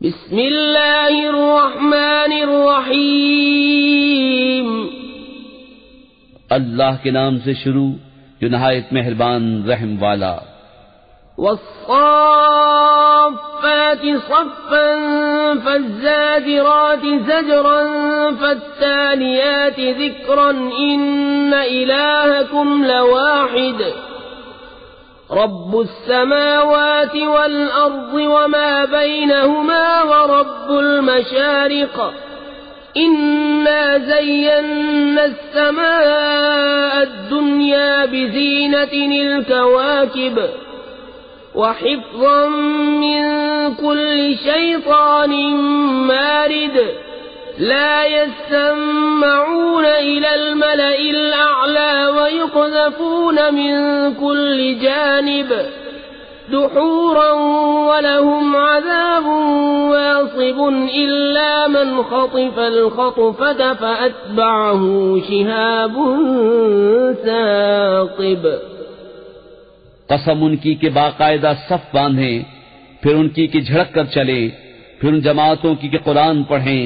بسم اللہ الرحمن الرحیم اللہ کے نام سے شروع جو نہایت مہربان رحم والا۔ والصافات صفا فالزاجرات زجرا فالتاليات ذكرا إن إلهكم لواحد رب السماوات والأرض وما بينهما ورب المشارق إنا زينا السماء الدنيا بزينة الكواكب وحفظا من كل شيطان مارد لا يسمعون إلى الملأ الأعلى ويقذفون من كل جانب دحورا ولهم عذاب واصب إلا من خطف الخطفة فأتبعه شهاب ثاقب۔ قسم ان کی کہ باقاعدہ صف باندھیں، پھر ان کی کہ جھڑک کر چلے، پھر ان جماعتوں کی کہ قرآن پڑھیں۔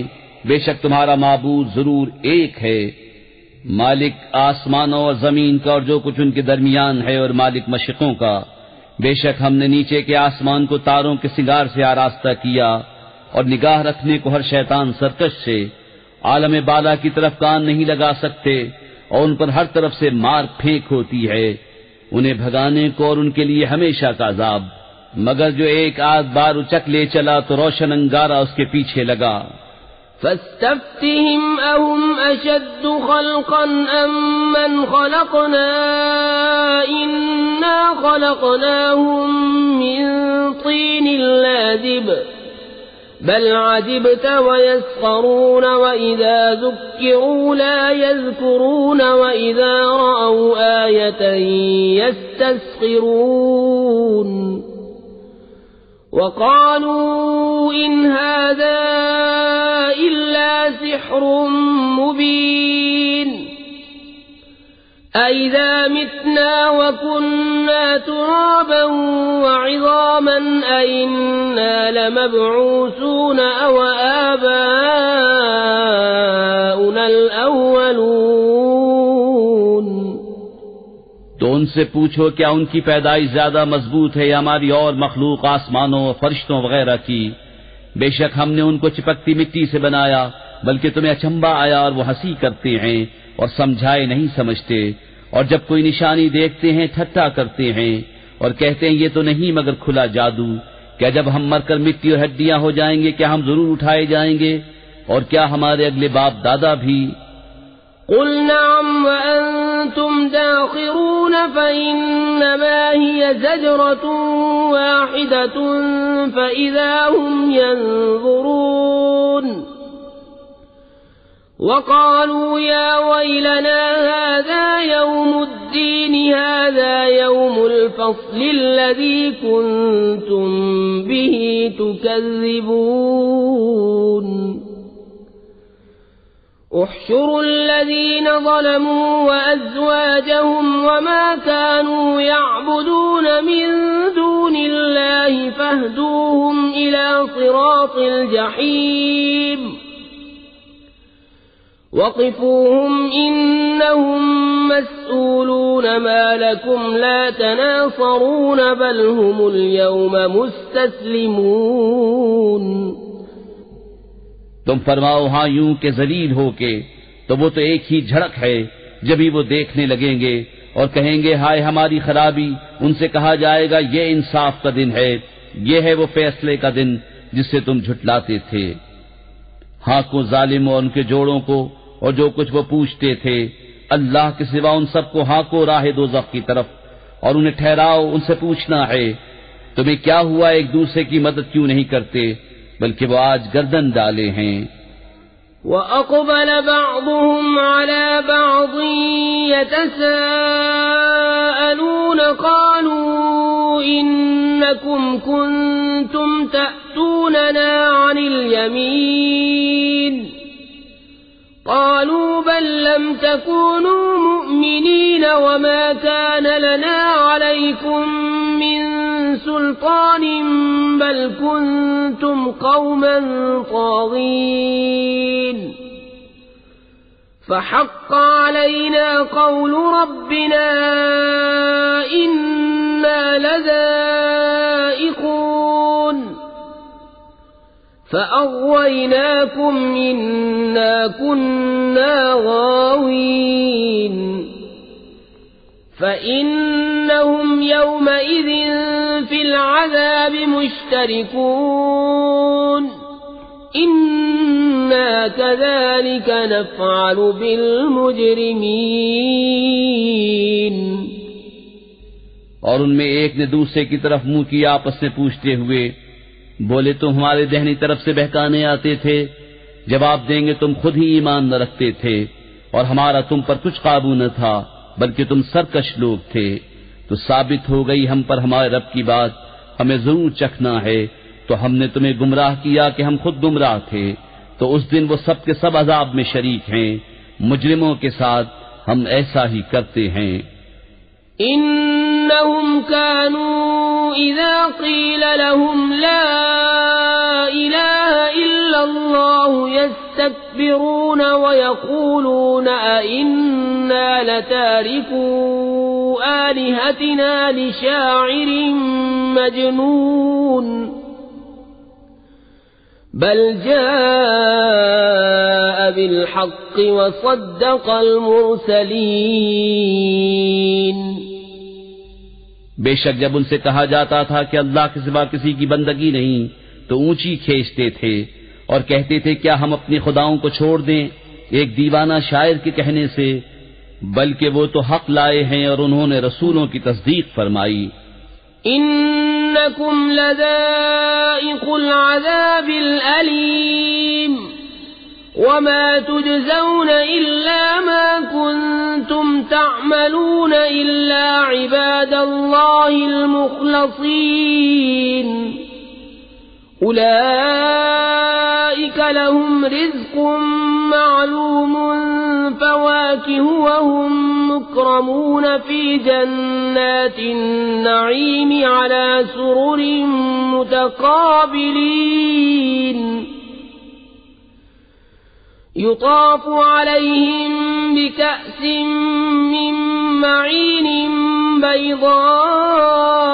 بے شک تمہارا معبود ضرور ایک ہے، مالک آسمانوں اور زمین کا اور جو کچھ ان کے درمیان ہے، اور مالک مشرقوں کا۔ بے شک ہم نے نیچے کے آسمان کو تاروں کے سنگار سے آراستہ کیا اور نگاہ رکھنے کو ہر شیطان سرکش سے۔ عالم بالا کی طرف کان نہیں لگا سکتے اور ان پر ہر طرف سے مار پھینک ہوتی ہے، انہیں بھگانے کو اور ان کے لیے ہمیشہ کا عذاب، مگر جو ایک آدھ بار اچک لے چلا تو روشن انگارہ اس کے پیچھے لگا۔ فاستفتهم أهم أشد خلقا أم من خلقنا إنا خلقناهم من طين لازب بل عجبت ويسخرون وإذا ذكروا لا يذكرون وإذا رأوا آية يستسخرون وقالوا إن هذا إلا سحر مبين أإذا متنا وكنا ترابا وعظاما أإنا لمبعوثون أو آباؤنا الأولون۔ تو ان سے پوچھو کیا ان کی پیدائش زیادہ مضبوط ہے یا ہماری اور مخلوق آسمانوں اور فرشتوں وغیرہ کی؟ بے شک ہم نے ان کو چپکتی مٹی سے بنایا، بلکہ تمہیں اچنبھا آیا اور وہ ہنسی کرتے ہیں اور سمجھائے نہیں سمجھتے، اور جب کوئی نشانی دیکھتے ہیں ٹھٹھا کرتے ہیں اور کہتے ہیں یہ تو نہیں مگر کھلا جادو۔ کیا جب ہم مر کر مٹی اور ہڈیاں ہو جائیں گے کیا ہم ضرور اٹھائے جائیں گے؟ اور کیا ہمارے اگلے باپ دادا بھی؟ قل نعم وأنتم داخرون فإنما هي زجرة واحدة فإذا هم ينظرون وقالوا يا ويلنا هذا يوم الدين هذا يوم الفصل الذي كنتم به تكذبون احشروا الذين ظلموا وأزواجهم وما كانوا يعبدون من دون الله فاهدوهم إلى صراط الجحيم وقفوهم إنهم مسؤولون ما لكم لا تناصرون بل هم اليوم مستسلمون۔ تم فرماؤ ہاں یوں کہ ذلیل ہو کے، تو وہ تو ایک ہی جھڑک ہے، جبھی وہ دیکھنے لگیں گے اور کہیں گے ہائے ہماری خرابی۔ ان سے کہا جائے گا یہ انصاف کا دن ہے، یہ ہے وہ فیصلے کا دن جس سے تم جھٹلاتے تھے۔ ہاں کو ظالم اور ان کے جوڑوں کو اور جو کچھ وہ پوچھتے تھے، اللہ کے سوا ان سب کو ہاں کو راہ دوزخ کی طرف، اور انہیں ٹھہراؤ ان سے پوچھنا ہے تمہیں کیا ہوا، ایک دوسرے کی مدد کیوں نہیں کرتے، بلکہ وہ آج گردن ڈالے ہیں۔ وَأَقْبَلَ بَعْضُهُمْ عَلَى بَعْضٍ يَتَسَاءَلُونَ قَالُوا إِنَّكُمْ كُنتُمْ تَأْتُونَنَا عَنِ الْيَمِينِ قالوا بل لم تكونوا مؤمنين وما كان لنا عليكم من سلطان بل كنتم قوما طاغين فحق علينا قول ربنا إنا لذائقون فأغويناكم إنا كنا غاوين فإنهم يومئذ في العذاب مشتركون إنا كذلك نفعل بالمجرمين۔ اور ان میں ایک نے دوسرے کی طرف منہ کیا آپس میں پوچھتے ہوئے، بولے تم ہمارے دہنی طرف سے بہکانے آتے تھے، جواب دیں گے تم خود ہی ایمان نہ رکھتے تھے اور ہمارا تم پر کچھ قابو نہ تھا بلکہ تم سرکش لوگ تھے۔ تو ثابت ہو گئی ہم پر ہمارے رب کی بات، ہمیں ضرور چکھنا ہے، تو ہم نے تمہیں گمراہ کیا کہ ہم خود گمراہ تھے، تو اس دن وہ سب کے سب عذاب میں شریک ہیں۔ مجرموں کے ساتھ ہم ایسا ہی کرتے ہیں۔ إنهم كانوا إذا قيل لهم لا إله إلا الله يستكبرون ويقولون أئنا لتاركو آلهتنا لشاعر مجنون بل جاء بالحق وصدق المرسلين۔ بے شک جب ان سے کہا جاتا تھا کہ اللہ کے سوا کسی کی بندگی نہیں تو اونچی کھینچتے تھے اور کہتے تھے کیا ہم اپنی خداؤں کو چھوڑ دیں ایک دیوانہ شاعر کے کہنے سے، بلکہ وہ تو حق لائے ہیں اور انہوں نے رسولوں کی تصدیق فرمائی۔ إنكم لذائق العذاب الأليم وما تجزون إلا ما كنتم تعملون إلا عباد الله المخلصين أولئك لهم رزق معلوم فواكه وهم مكرمون في جنات النعيم على سرر متقابلين يطاف عليهم بكأس من معين بيضاء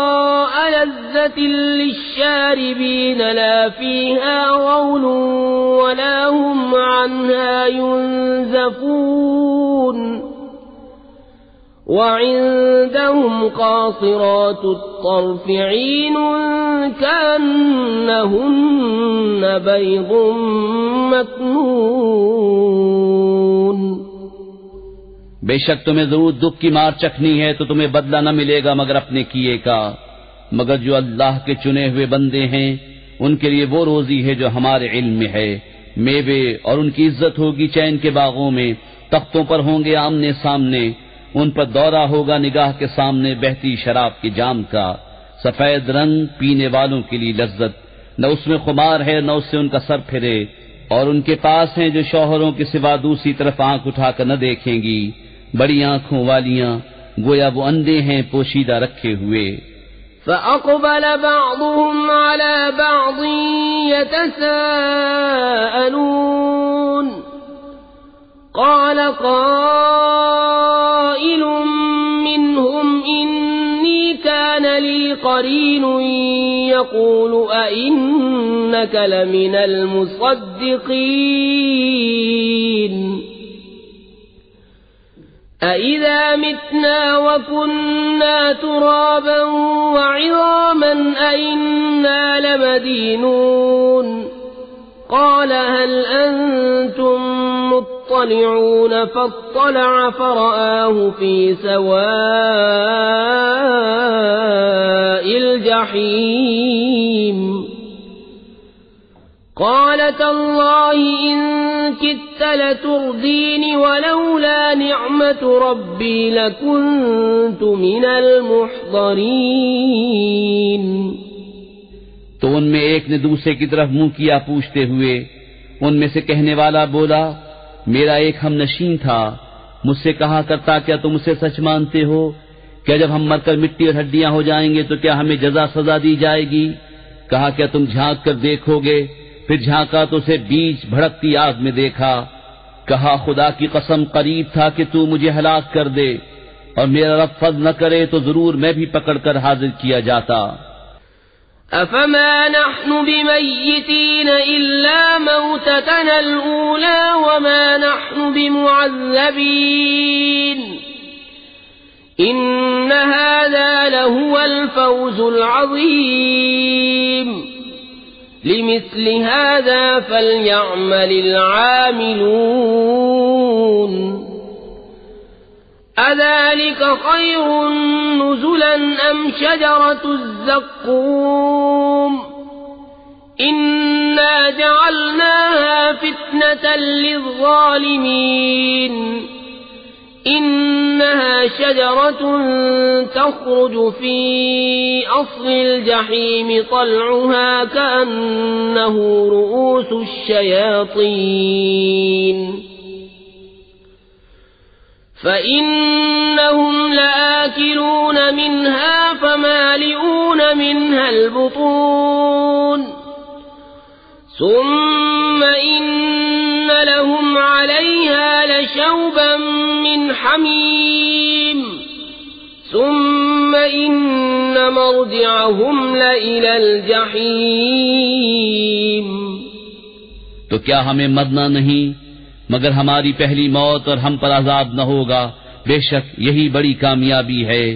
لذة للشاربين لا فيها غول ولا هم عنها ينزفون وعندهم قاصرات الطرف عين كأنهن بيض مكنون۔ بے شک تمہیں ضرور دکھ کی مار چکھنی ہے تو تمہیں بدلہ نہ ملے گا مگر اپنے کیے کا، مگر جو اللہ کے چنے ہوئے بندے ہیں ان کے لیے وہ روزی ہے جو ہمارے علم میں ہے، میوے اور ان کی عزت ہوگی چین کے باغوں میں، تختوں پر ہوں گے آمنے سامنے، ان پر دورہ ہوگا نگاہ کے سامنے بہتی شراب کے جام کا، سفید رنگ پینے والوں کے لیے لذت، نہ اس میں خمار ہے نہ اس سے ان کا سر پھرے، اور ان کے پاس ہیں جو شوہروں کے سوا دوسری طرف آنکھ اٹھا کر نہ دیکھیں گی، بڑی آنکھوں والیاں، گویا وہ اندھے ہیں پوشیدہ رکھے ہوئے۔ فأقبل بعضهم على بعض يتساءلون قال قائل منهم إني كان لي قرين يقول أئنك لمن المصدقين أَإِذَا مِتْنَا وَكُنَّا تُرَابًا وَعِظَامًا أَإِنَّا لَمَدِينُونَ قَالَ هَلْ أَنْتُمْ مُطَّلِعُونَ فَاطَّلَعَ فَرَآهُ فِي سَوَاءِ الْجَحِيمِ قال تالله إن كدت لتردين ولولا نعمة ربي لكنت من المحضرين۔ تو ان میں ایک نے دوسرے کی طرف منہ کیا پوچھتے ہوئے، ان میں سے کہنے والا بولا میرا ایک ہم نشین تھا، مجھ سے کہا کرتا کیا تم اسے سچ مانتے ہو؟ کیا جب ہم مر کر مٹی اور ہڈیاں ہو جائیں گے تو کیا ہمیں جزا سزا دی جائے گی؟ کہا کیا تم جھانک کر دیکھو گے؟ پھر جھانکا تو اسے بیچ بھڑکتی آگ میں دیکھا۔ کہا خدا کی قسم قریب تھا کہ تو مجھے ہلاک کر دے، اور میرا رب فضل نہ کرے تو ضرور میں بھی پکڑ کر حاضر کیا جاتا۔ أفما نحن بميتين إلا موتتنا الأولى وما نحن بمعذبين إن هذا لهو الفوز العظيم لمثل هذا فليعمل العاملون أذلك خير نزلا أم شجرة الزقوم إنا جعلناها فتنة للظالمين إنها شجرة تخرج في أصل الجحيم طلعها كأنه رؤوس الشياطين فإنهم لآكلون منها فمالئون منها البطون ثم إن لهم عليها لشوبا من حميم ثم إن مرجعهم لإلى الجحيم۔ تو کیا ہمیں مرنا نہیں مگر ہماری پہلی موت اور ہم پر عذاب نہ ہوگا؟ بے شک یہی بڑی کامیابی ہے۔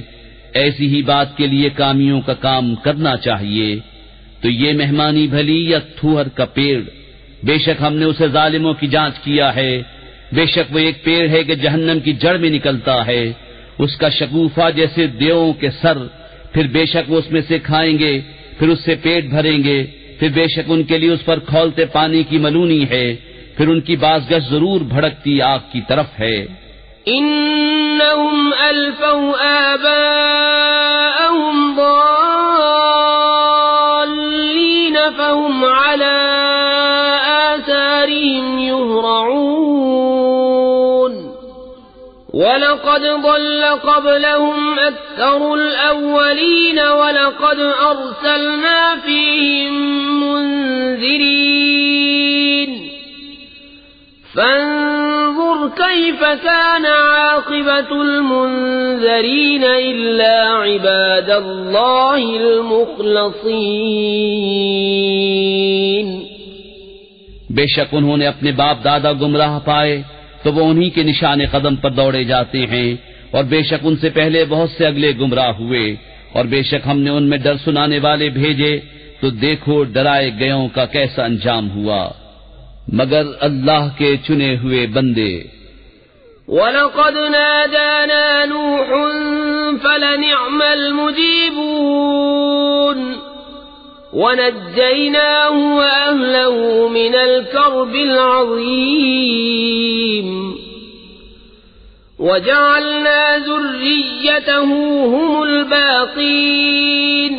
ایسی ہی بات کے لیے کامیوں کا کام کرنا چاہیے۔ تو یہ مہمانی بھلی یا تھوہر کا پیڑ؟ بے شک ہم نے اسے ظالموں کی جانچ کیا ہے۔ بے شک وہ ایک پیڑ ہے کہ جہنم کی جڑ میں نکلتا ہے، اس کا شگوفہ جیسے دیووں کے سر۔ پھر بے شک وہ اس میں سے کھائیں گے، پھر اس سے پیٹ بھریں گے، پھر بے شک ان کے لیے اس پر کھولتے پانی کی ملونی ہے، پھر ان کی بازگشت ضرور بھڑکتی آگ کی طرف ہے۔ انہم الفوا آباءہم ضالین فہم علی آثارہم یہرعون وَلَقَدْ ضَلَّ قَبْلَهُمْ أَكْثَرُ الْأَوَّلِينَ وَلَقَدْ أَرْسَلْنَا فِيهِمْ مُنذِرِينَ فانظر كيف كان عاقبة المنذرين إلا عباد الله المخلصين۔ بے شک انہوں نے اپنے باپ دادا گمراہ پائے تو وہ انہی کے نشان قدم پر دوڑے جاتے ہیں، اور بے شک ان سے پہلے بہت سے اگلے گمراہ ہوئے، اور بے شک ہم نے ان میں ڈر سنانے والے بھیجے تو دیکھو ڈرائے گئوں کا کیسا انجام ہوا۔ مگر اللہ کے چنے ہوئے بندے۔ وَلَقَدْ نَادَانَا نُوحٌ فَلَنِعْمَ الْمُجِيبُونَ وَنَجَّيْنَاهُ وَأَهْلَهُ مِنَ الْكَرْبِ الْعَظِيمِ وَجَعَلْنَا ذُرِّيَّتَهُ هُمُ الْبَاقِينَ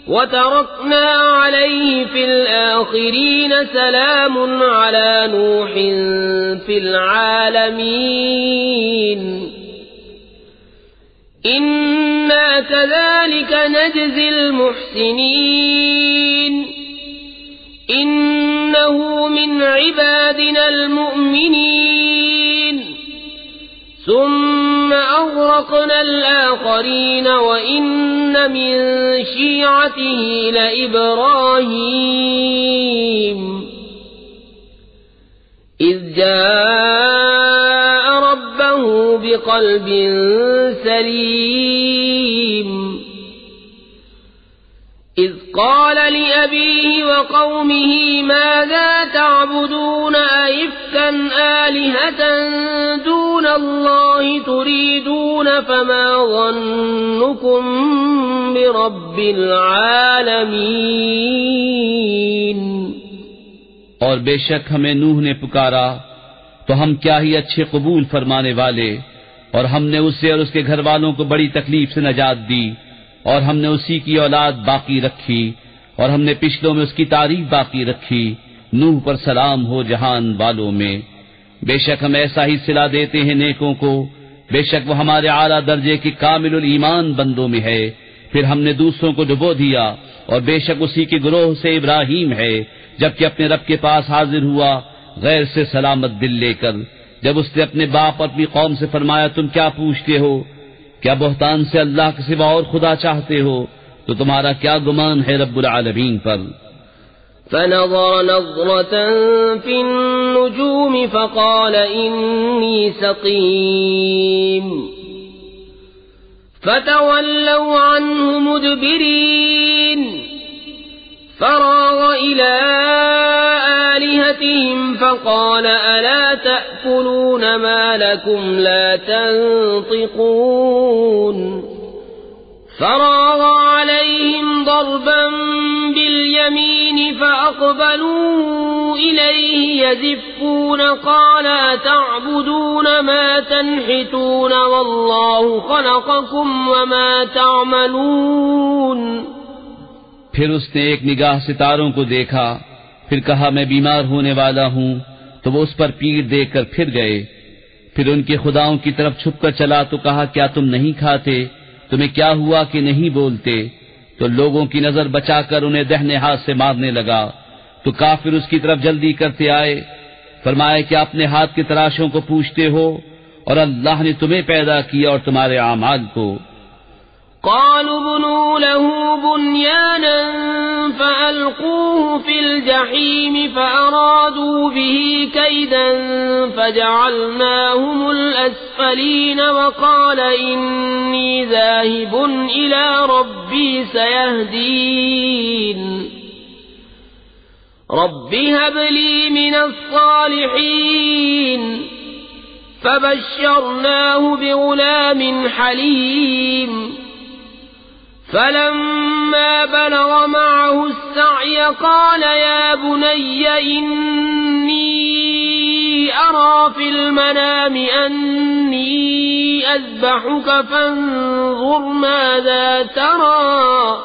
وَتَرَكْنَا عَلَيْهِ فِي الْآخِرِينَ سَلَامٌ عَلَى نُوحٍ فِي الْعَالَمِينَ إِنَّا كَذَلِكَ نَجْزِي الْمُحْسِنِينَ إِنَّهُ مِنْ عِبَادِنَا الْمُؤْمِنِينَ ثم أغرقنا الآخرين وإن من شيعته لإبراهيم إذ جاء ربه بقلب سليم إذ قال لأبيه وقومه ماذا تعبدون أئفكا آلهة دون الله تريدون فما ظنكم برب العالمين۔ اور بے شک ہمیں نوح نے پکارا تو ہم کیا ہی اچھے قبول فرمانے والے، اور ہم نے اسے اور اس کے گھر والوں کو بڑی تکلیف سے نجات دی، اور ہم نے اسی کی اولاد باقی رکھی، اور ہم نے پچھلوں میں اس کی تعریف باقی رکھی۔ نوح پر سلام ہو جہان والوں میں۔ بے شک ہم ایسا ہی صلہ دیتے ہیں نیکوں کو بے شک وہ ہمارے اعلیٰ درجے کی کامل الایمان بندوں میں ہے. پھر ہم نے دوسروں کو ڈبو دیا اور بے شک اسی کے گروہ سے ابراہیم ہے جبکہ اپنے رب کے پاس حاضر ہوا غیر سے سلامت دل لے کر. جب اس نے اپنے باپ اور اپنی قوم سے فرمایا تم کیا پوچھتے ہو؟ کیا بہتان سے اللہ کے سوا اور خدا چاہتے ہو؟ تو تمہارا کیا گمان ہے رب العالمین پر؟ فنظر نظرة في النجوم فقال إني سقيم فتولوا عنه مدبرين. فراغ إلى آلهتهم فقال ألا تأكلون ما لكم لا تنطقون. فراغ عليهم ضربا باليمين فأقبلوا إليه يزفون. قال أتعبدون ما تنحتون والله خلقكم وما تعملون. پھر اس نے ایک نگاہ ستاروں کو دیکھا، پھر کہا میں بیمار ہونے والا ہوں، تو وہ اس پر پیر دے کر پھر گئے. پھر ان کے خداؤں کی طرف چھپ کر چلا تو کہا کیا تم نہیں کھاتے؟ تمہیں کیا ہوا کہ نہیں بولتے؟ تو لوگوں کی نظر بچا کر انہیں دہنے ہاتھ سے مارنے لگا. تو کافر اس کی طرف جلدی کرتے آئے. فرمایا کہ اپنے ہاتھ کے تراشوں کو پوچھتے ہو اور اللہ نے تمہیں پیدا کیا اور تمہارے اعمال کو. قالوا بنوا له بنيانا فألقوه في الجحيم فأرادوا به كيدا فجعلناهم الأسفلين. وقال إني ذاهب إلى ربي سيهدين. رب هب لي من الصالحين. فبشرناه بغلام حليم. فلما بلغ معه السعي قال يا بني إني أرى في المنام أني أذبحك فانظر ماذا ترى.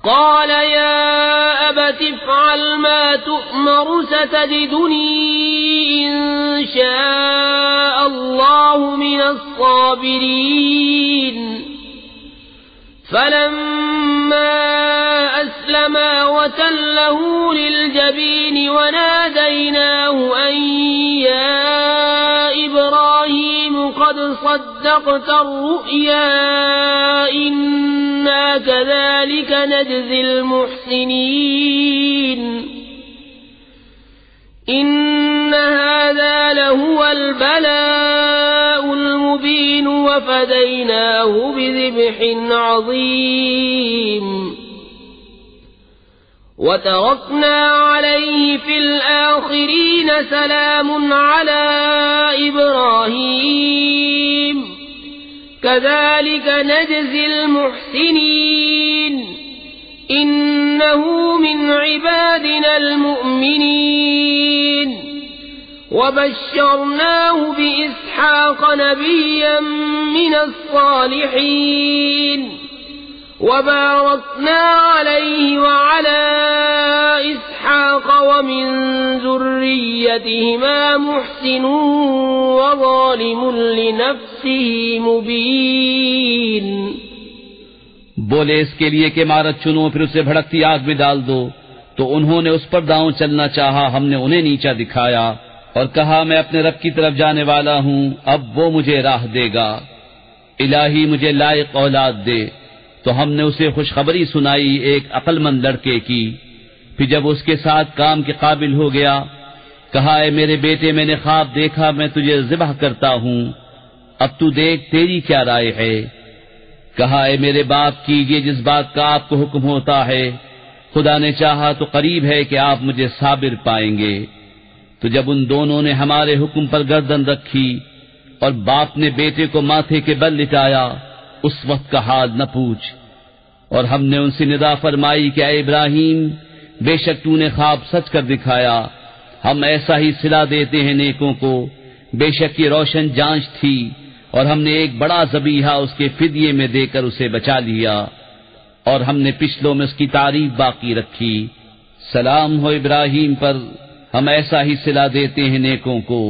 قال يا أبت افعل ما تؤمر ستجدني إن شاء الله من الصابرين. فلما أسلما وتله للجبين وناديناه أن يا إبراهيم قد صدقت الرؤيا إنا كذلك نجزي المحسنين. إن هذا لهو البلاء المبين وفديناه بذبح عظيم. وتركنا عليه في الآخرين سلام على إبراهيم كذلك نجزي المحسنين. إنه من عبادنا المؤمنين. وبشرناه بإسحاق نبيا من الصالحين. وباركنا عليه وعلى إسحاق ومن ذريتهما محسن وظالم لنفسه مبين. بولے اس کے لیے کہ عمارت چنو پھر اسے بھڑکتی آگ میں ڈال دو. تو انہوں نے اس پر داؤں چلنا چاہا، ہم نے انہیں نیچا دکھایا اور کہا میں اپنے رب کی طرف جانے والا ہوں، اب وہ مجھے راہ دے گا. الہی مجھے لائق اولاد دے. تو ہم نے اسے خوشخبری سنائی ایک عقل مند لڑکے کی. پھر جب اس کے ساتھ کام کے قابل ہو گیا کہا اے میرے بیٹے میں نے خواب دیکھا میں تجھے ذبح کرتا ہوں، اب تو دیکھ تیری کیا رائے ہے. کہا اے میرے باپ کیجئے جس بات کا آپ کو حکم ہوتا ہے، خدا نے چاہا تو قریب ہے کہ آپ مجھے صابر پائیں گے. تو جب ان دونوں نے ہمارے حکم پر گردن رکھی اور باپ نے بیٹے کو ماتھے کے بل لٹایا، اس وقت کا حال نہ پوچھ. اور ہم نے ان سے ندا فرمائی کہ اے ابراہیم بے شک تو نے خواب سچ کر دکھایا، ہم ایسا ہی صلہ دیتے ہیں نیکوں کو. بے شک یہ روشن جانچ تھی اور ہم نے ایک بڑا ذبیحہ اس کے فدیے میں دے کر اسے بچا لیا، اور ہم نے پچھلوں میں اس کی تعریف باقی رکھی. سلام ہو ابراہیم پر، ہم ایسا ہی صلہ دیتے ہیں نیکوں کو.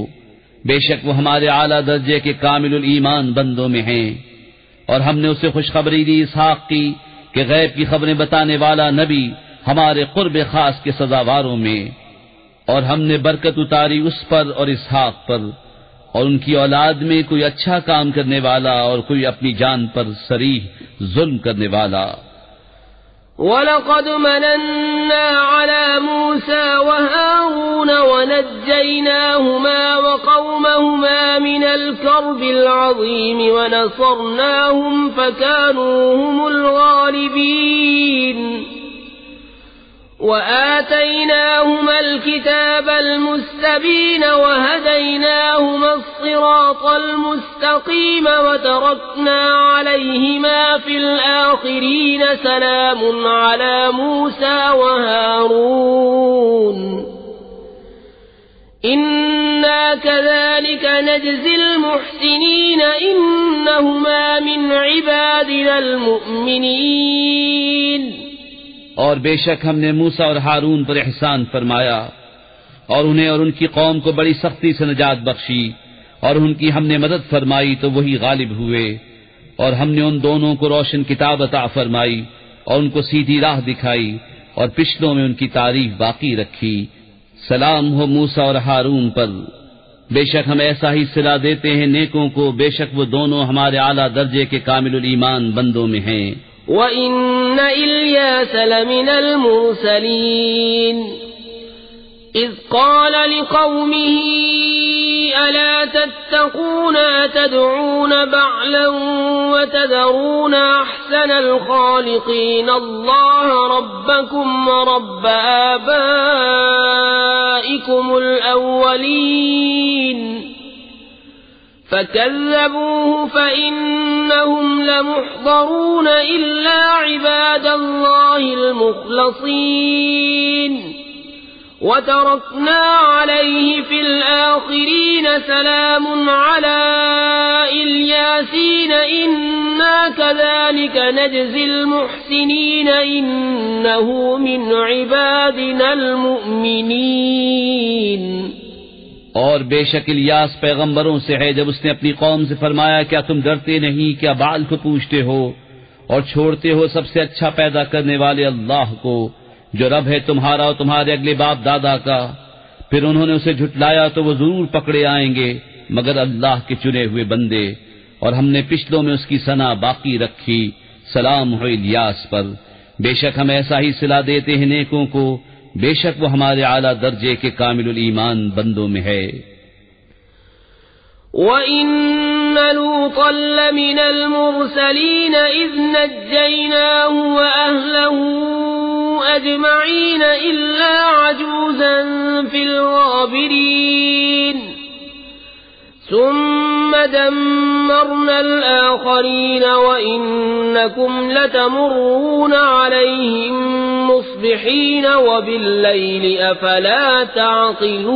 بے شک وہ ہمارے اعلیٰ درجے کے کامل الایمان بندوں میں ہیں۔ اور ہم نے اسے خوشخبری دی اسحاق کی کہ غیب کی خبریں بتانے والا نبی ہمارے قرب خاص کے سزاواروں میں، اور ہم نے برکت اتاری اس پر اور اسحاق پر، اور ان کی اولاد میں کوئی اچھا کام کرنے والا اور کوئی اپنی جان پر صریح ظلم کرنے والا۔ وَلَقَدْ مَنَنَّا عَلَى مُوسَى وَهَارُونَ وَنَجَّيْنَاهُمَا وَقَوْمَهُمَا مِنَ الْكَرْبِ الْعَظِيمِ وَنَصَرْنَاهُمْ فَكَانُوا هُمُ الْغَالِبِينَ وَآتَيْنَاهُمَا الْكِتَابَ الْمُسْتَبِينَ وَهَدَيْنَاهُمَا الصِّرَاطَ الْمُسْتَقِيمَ وَتَرَكْنَا عَلَيْهِمَا فِي الْآخِرِينَ سَلَامٌ عَلَى مُوسَى وَهَارُونَ إِنَّا كَذَلِكَ نَجْزِي الْمُحْسِنِينَ إِنَّهُمَا مِنْ عِبَادِنَا الْمُؤْمِنِينَ۔ اور بے شک ہم نے موسیٰ اور ہارون پر احسان فرمایا اور انہیں اور ان کی قوم کو بڑی سختی سے نجات بخشی، اور ان کی ہم نے مدد فرمائی تو وہی غالب ہوئے، اور ہم نے ان دونوں کو روشن کتاب عطا فرمائی اور ان کو سیدھی راہ دکھائی، اور پچھلوں میں ان کی تعریف باقی رکھی۔ سلام ہو موسیٰ اور ہارون پر، بے شک ہم ایسا ہی صلہ دیتے ہیں نیکوں کو، بے شک وہ دونوں ہمارے اعلیٰ درجے کے کامل الایمان بندوں میں ہیں۔ وَإِنَّ إِلْيَاسَ لَمِنَ الْمُرْسَلِينَ إِذْ قَالَ لِقَوْمِهِ أَلَا تَتَّقُونَ أَتَدْعُونَ بَعْلًا وَتَذَرُونَ أَحْسَنَ الْخَالِقِينَ اللَّهَ رَبَّكُمْ وَرَبَّ آبَائِكُمُ الْأَوَّلِينَ فَكَذَّبُوهُ فَإِنَّهُمْ لَمُحْضَرُونَ إِلَّا عِبَادَ اللَّهِ الْمُخْلَصِينَ وَتَرَكْنَا عَلَيْهِ فِي الْآخِرِينَ سَلَامٌ عَلَى الْيَاسِينَ إِنَّا كَذَلِكَ نَجْزِي الْمُحْسِنِينَ إِنَّهُ مِنْ عِبَادِنَا الْمُؤْمِنِينَ۔ اور بے شک الیاس پیغمبروں سے ہے جب اس نے اپنی قوم سے فرمایا کیا تم ڈرتے نہیں، کیا بال کو پوجتے ہو اور چھوڑتے ہو سب سے اچھا پیدا کرنے والے اللہ کو جو رب ہے تمہارا اور تمہارے اگلے باپ دادا کا؟ پھر انہوں نے اسے جھٹلایا تو وہ ضرور پکڑے آئیں گے مگر اللہ کے چنے ہوئے بندے، اور ہم نے پچھلوں میں اس کی ثنا باقی رکھی۔ سلام ہو الیاس پر، بے شک ہم ایسا ہی صلہ دیتے ہیں نیکوں کو، بے شک وہ ہمارے اعلیٰ درجے کے کامل الایمان بندوں میں ہے۔ وَإِنَّ لُوطًا لَّمِنَ الْمُرْسَلِينَ إِذْ نَجَّيْنَاهُ وَأَهْلَهُ أَجْمَعِينَ إِلَّا عَجُوزًا فِي الْغَابِرِينَ ثُمَّ دَمَّرْنَا الْآخَرِينَ وَإِنَّكُمْ لَتَمُرُّونَ عَلَيْهِمْ مُصْبِحِينَ وَبِاللَّيْلِ أَفَلَا تَعْقِلُونَ۔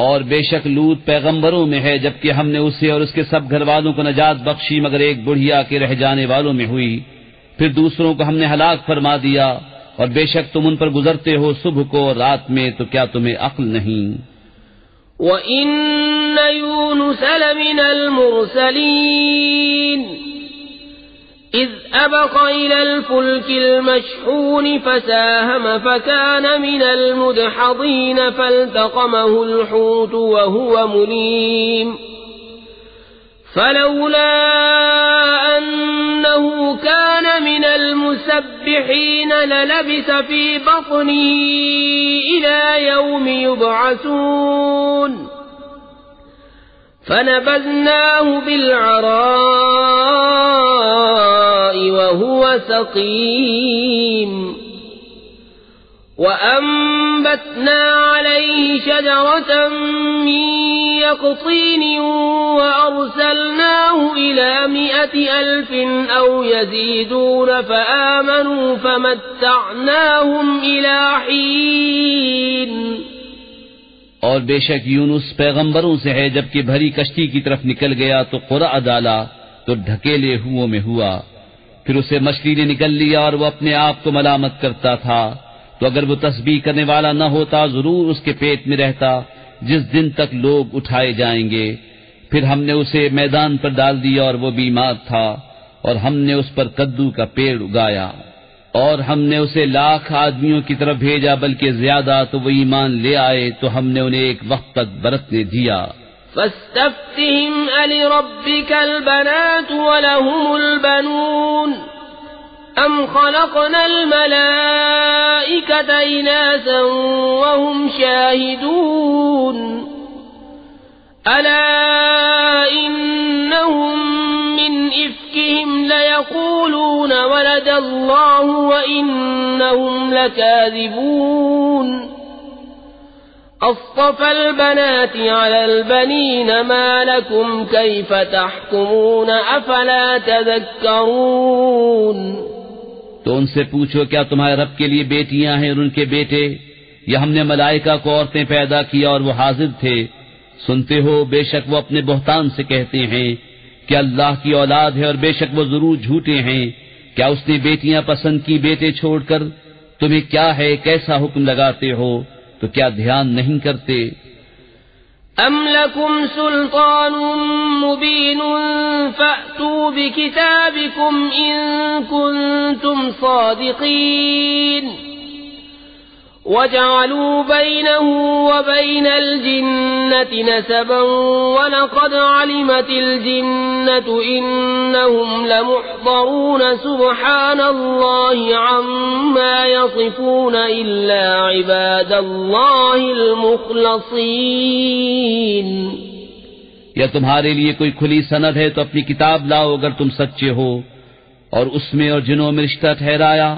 اور بے شک لوط پیغمبروں میں ہے جبکہ ہم نے اسے اور اس کے سب گھر والوں کو نجات بخشی مگر ایک بڑھیا کے رہ جانے والوں میں ہوئی، پھر دوسروں کو ہم نے ہلاک فرما دیا، اور بے شک تم ان پر گزرتے ہو صبح کو اور رات میں، تو کیا تمہیں عقل نہیں؟ وَإِنَّ يُونُسَ لَمِنَ الْمُرْسَلِينَ إِذْ أَبَقَ إِلَى الْفُلْكِ الْمَشْحُونِ فَسَاهَمَ فَكَانَ مِنَ الْمُدْحَضِينَ فَالْتَقَمَهُ الْحُوتُ وَهُوَ مُلِيمٌ فَلَوْلَا أَنَّهُ كَانَ مِنَ الْمُسَبِّحِينَ لَلَبِثَ فِي بَطْنِهِ إِلَى يَوْمِ يُبْعَثُونَ فَنَبَذْنَاهُ بِالْعَرَاءِ وَهُوَ سَقِيمٌ وَأَنبَتْنَا عَلَيْهِ شَجَرَةً مِّن يَقْطِينٍ وَأَرْسَلْنَاهُ إِلَى 100,000 أَوْ يَزِيدُونَ فَآمَنُوا فَمَتَّعْنَاهُمْ إِلَى حِينٍ۔ اور بے شک یونس پیغمبروں سے ہے جبکہ بھری کشتی کی طرف نکل گیا تو قرع ڈالا تو ڈھکیلے ہوئوں میں ہوا، پھر اسے مچھلی نے نکل لیا اور وہ اپنے آپ کو ملامت کرتا تھا، تو اگر وہ تسبیح کرنے والا نہ ہوتا ضرور اس کے پیٹ میں رہتا جس دن تک لوگ اٹھائے جائیں گے. پھر ہم نے اسے میدان پر ڈال دیا اور وہ بیمار تھا، اور ہم نے اس پر کدو کا پیڑ اگایا، اور ہم نے اسے 1,00,000 آدمیوں کی طرف بھیجا بلکہ زیادہ، تو وہ ایمان لے آئے تو ہم نے انہیں ایک وقت تک برتنے دیا. فاستفتهم ألربك البنات ولهم البنون أم خلقنا الملائكة إناثا وهم شاهدون ألا إنهم من إفكهم ليقولون ولد الله وإنهم لكاذبون أصطفى البنات على البنين ما لكم كيف تحكمون أفلا تذكرون. تو ان سے پوچھو کیا تمہارے رب کے لیے بیٹیاں ہیں اور ان کے بیٹے، یا ہم نے ملائکہ کو عورتیں پیدا کیا اور وہ حاضر تھے؟ سنتے ہو بے شک وہ اپنے بہتان سے کہتے ہیں کہ اللہ کی اولاد ہے، اور بے شک وہ ضرور جھوٹے ہیں. کیا اس نے بیٹیاں پسند کی بیٹے چھوڑ کر؟ تمہیں کیا ہے، کیسا حکم لگاتے ہو؟ تو کیا دھیان نہیں کرتے؟ ام لکم سلطان مبین فأتوا بکتابکم ان کنتم صادقین وجعلوا بینه وبین الجنة نسبا ولقد علمت الجنة انہم لمحضرون سبحان اللہ عما یصفون الا عباد اللہ المخلصین. یا تمہارے لیے کوئی کھلی سند ہے تو اپنی کتاب لاؤ اگر تم سچے ہو، اور اس میں اور جنوں میں رشتہ ٹھہرایا،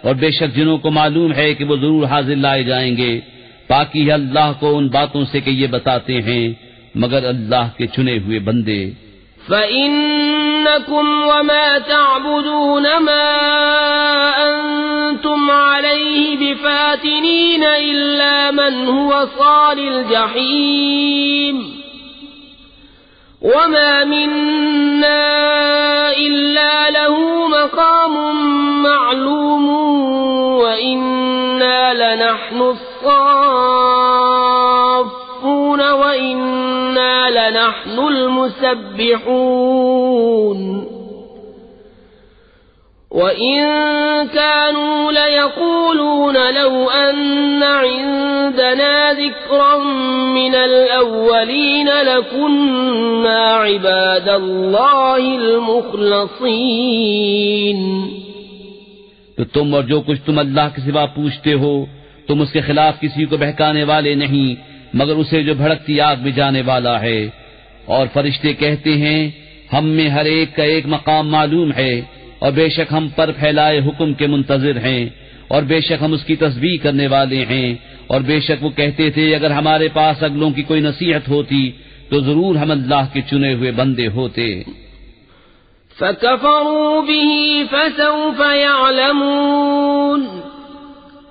اور بے شک جنوں کو معلوم ہے کہ وہ ضرور حاضر لائے جائیں گے. پاکی ہے اللہ کو ان باتوں سے کہ یہ بتاتے ہیں مگر اللہ کے چنے ہوئے بندے. فَإِنَّكُمْ وَمَا تَعْبُدُونَ مَا أَنْتُمْ عَلَيْهِ بِفَاتِنِينَ إِلَّا مَنْ هُوَ صَالِ الْجَحِيمِ وَمَا مِنَّا إِلَّا لَهُ مَقَامٌ مَعْلُومٌ وَإِنَّا لَنَحْنُ الصَّافُّونَ وَإِنَّا لَنَحْنُ الْمُسَبِّحُونَ. وَإِن كَانُوا لَيَقُولُونَ لَوْ أَنَّ عِندَنَا ذِكْرًا مِّنَ الْأَوَّلِينَ لَكُنَّا عِبَادَ اللَّهِ الْمُخْلَصِينَ. تو تم اور جو کچھ تم اللہ کے سوا پوچھتے ہو، تم اس کے خلاف کسی کو بہکانے والے نہیں مگر اسے جو بھڑکتی آگ میں جانے والا ہے. اور فرشتے کہتے ہیں ہم میں ہر ایک کا ایک مقام معلوم ہے، اور بے شک ہم پر پھیلائے حکم کے منتظر ہیں، اور بے شک ہم اس کی تسبیح کرنے والے ہیں. اور بے شک وہ کہتے تھے اگر ہمارے پاس اگلوں کی کوئی نصیحت ہوتی تو ضرور ہم اللہ کے چنے ہوئے بندے ہوتے. فَكَفَرُوا بِهِ فَسَوْفَ يَعْلَمُونَ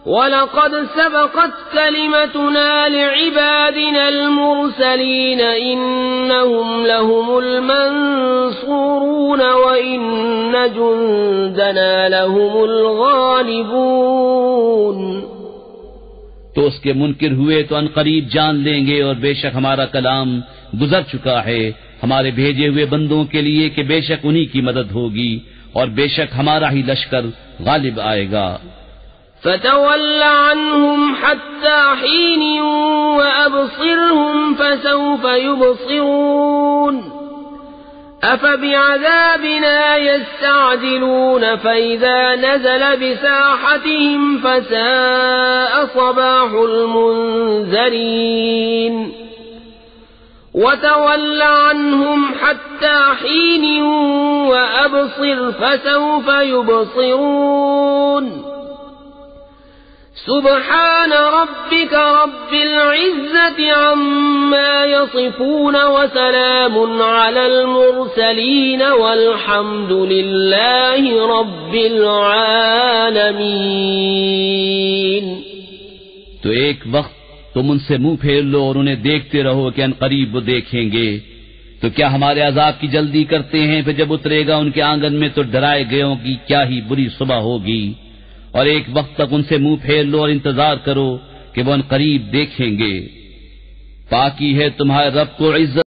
وَلَقَدْ سَبَقَتْ كَلِمَتُنَا لِعِبَادِنَا الْمُرْسَلِينَ إِنَّهُمْ لَهُمُ الْمَنْصُورُونَ وَإِنَّ جُنْدَنَا لَهُمُ الْغَالِبُونَ. تو اس کے منکر ہوئے تو ان قریب جان لیں گے، اور بے شک ہمارا کلام گزر چکا ہے ہمارے بھیجے ہوئے بندوں کے لیے کہ بے شک انہی کی مدد ہوگی، اور بے شک ہمارا ہی لشکر غالب آئے گا. فَتَوَلَّ عَنْهُمْ حَتَّى حِينٍ وَأَبْصِرْهُمْ فَسَوْفَ يُبْصِرُونَ. أَفَبِعَذَابِنَا يَسْتَعْجِلُونَ فَإِذَا نَزَلَ بِسَاحَتِهِمْ فَسَاءَ صَبَاحُ الْمُنذَرِينَ. وَتَوَلَّ عَنْهُمْ حَتَّى حِينٍ وَأَبْصِرْ فَسَوْفَ يُبْصِرُونَ. سبحان ربك رب العزة عما يصفون وسلام على المرسلين والحمد لله رب العالمين. تو ایک وقت تم ان سے منہ پھیر لو اور انہیں دیکھتے رہو کہ ان قریب وہ دیکھیں گے. تو کیا ہمارے عذاب کی جلدی کرتے ہیں؟ پھر جب اترے گا ان کے آنگن میں تو ڈرائے گئوں کی کیا ہی بری صبح ہوگی. اور ایک وقت تک ان سے منہ پھیر لو اور انتظار کرو کہ وہ ان قریب دیکھیں گے. پاکی ہے تمہارے رب کو عزت